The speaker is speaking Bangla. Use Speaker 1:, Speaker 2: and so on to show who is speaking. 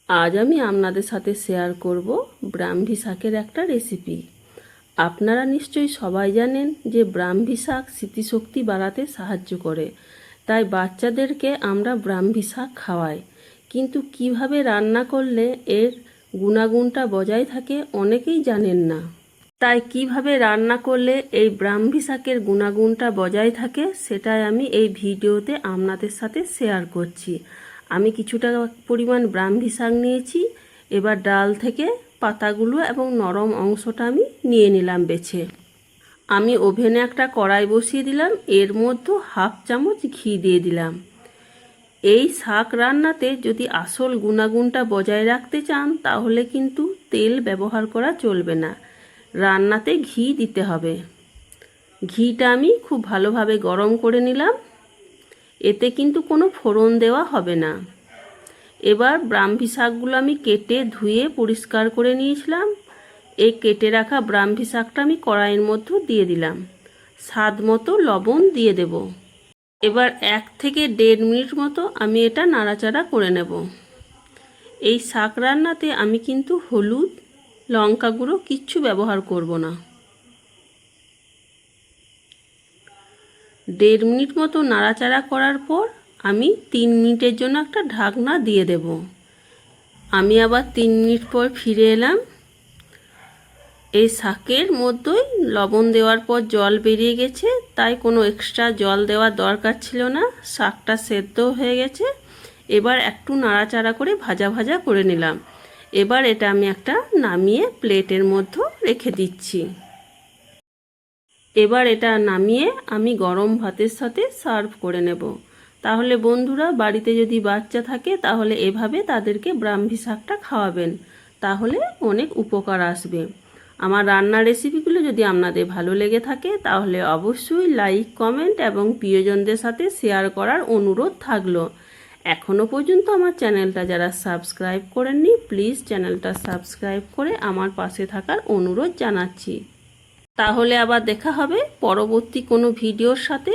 Speaker 1: আজ আমি আপনাদের সাথে শেয়ার করব ব্রাহ্মী শাকের একটা রেসিপি। আপনারা নিশ্চয়ই সবাই জানেন যে ব্রাহ্মী শাক স্মৃতিশক্তি বাড়াতে সাহায্য করে, তাই বাচ্চাদেরকে আমরা ব্রাহ্মী শাক খাওয়াই। কিন্তু কিভাবে রান্না করলে এর গুণাগুণটা বজায় থাকে অনেকেই জানেন না। তাই কিভাবে রান্না করলে এই ব্রাহ্মী শাকের গুণাগুণটা বজায় থাকে সেটাই আমি এই ভিডিওতে আপনাদের সাথে শেয়ার করছি। আমি কিছুটা পরিমাণ ব্রাহ্মী শাক নিয়েছি। এবার ডাল থেকে পাতাগুলো এবং নরম অংশটা আমি নিয়ে নিলাম বেছে। আমি ওভেনে একটা কড়াই বসিয়ে দিলাম, এর মধ্যে হাফ চামচ ঘি দিয়ে দিলাম। এই শাক রান্নাতে যদি আসল গুণাগুণটা বজায় রাখতে চান তাহলে কিন্তু তেল ব্যবহার করা চলবে না, রান্নাতে ঘি দিতে হবে। ঘিটা আমি খুব ভালোভাবে গরম করে নিলাম। এতে কিন্তু কোনো ফোড়ন দেওয়া হবে না। এবার ব্রাহ্মী শাকগুলো আমি কেটে ধুয়ে পরিষ্কার করে নিয়েছিলাম। এই কেটে রাখা ব্রাহ্মী শাকটা আমি কড়াইয়ের মধ্যে দিয়ে দিলাম। স্বাদ মতো লবণ দিয়ে দেব। এবার 1 থেকে 1.5 মিনিট মতো আমি এটা নাড়াচাড়া করে নেব। এই শাক রান্নাতে আমি কিন্তু হলুদ, লঙ্কা গুঁড়ো কিচ্ছু ব্যবহার করব না। 1.5 মিনিট মতো নাড়াচাড়া করার পর আমি 3 মিনিটের জন্য একটা ঢাকনা দিয়ে দেব। আমি আবার 3 মিনিট পর ফিরে এলাম। এই শাকের মধ্যেই লবণ দেওয়ার পর জল বেরিয়ে গেছে, তাই কোনো এক্সট্রা জল দেওয়ার দরকার ছিল না। শাকটা সেদ্ধ হয়ে গেছে। এবার একটু নাড়াচাড়া করে ভাজা ভাজা করে নিলাম। এবার এটা আমি একটা নামিয়ে প্লেটের মধ্যে রেখে দিচ্ছি। এবার এটা নামিয়ে আমি গরম ভাতের সাথে সার্ভ করে নেব। তাহলে বন্ধুরা, বাড়িতে যদি বাচ্চা থাকে তাহলে এভাবে তাদেরকে ব্রাহ্মী শাকটা খাওয়াবেন, তাহলে অনেক উপকার আসবে। আমার রান্নার রেসিপিগুলো যদি আপনাদের ভালো লেগে থাকে তাহলে অবশ্যই লাইক, কমেন্ট এবং প্রিয়জনদের সাথে শেয়ার করার অনুরোধ থাকলো। এখনও পর্যন্ত আমার চ্যানেলটা যারা সাবস্ক্রাইব করেননি, প্লিজ চ্যানেলটা সাবস্ক্রাইব করে আমার পাশে থাকার অনুরোধ জানাচ্ছি। তাহলে আবার দেখা হবে পরবর্তী কোনো ভিডিওর সাথে।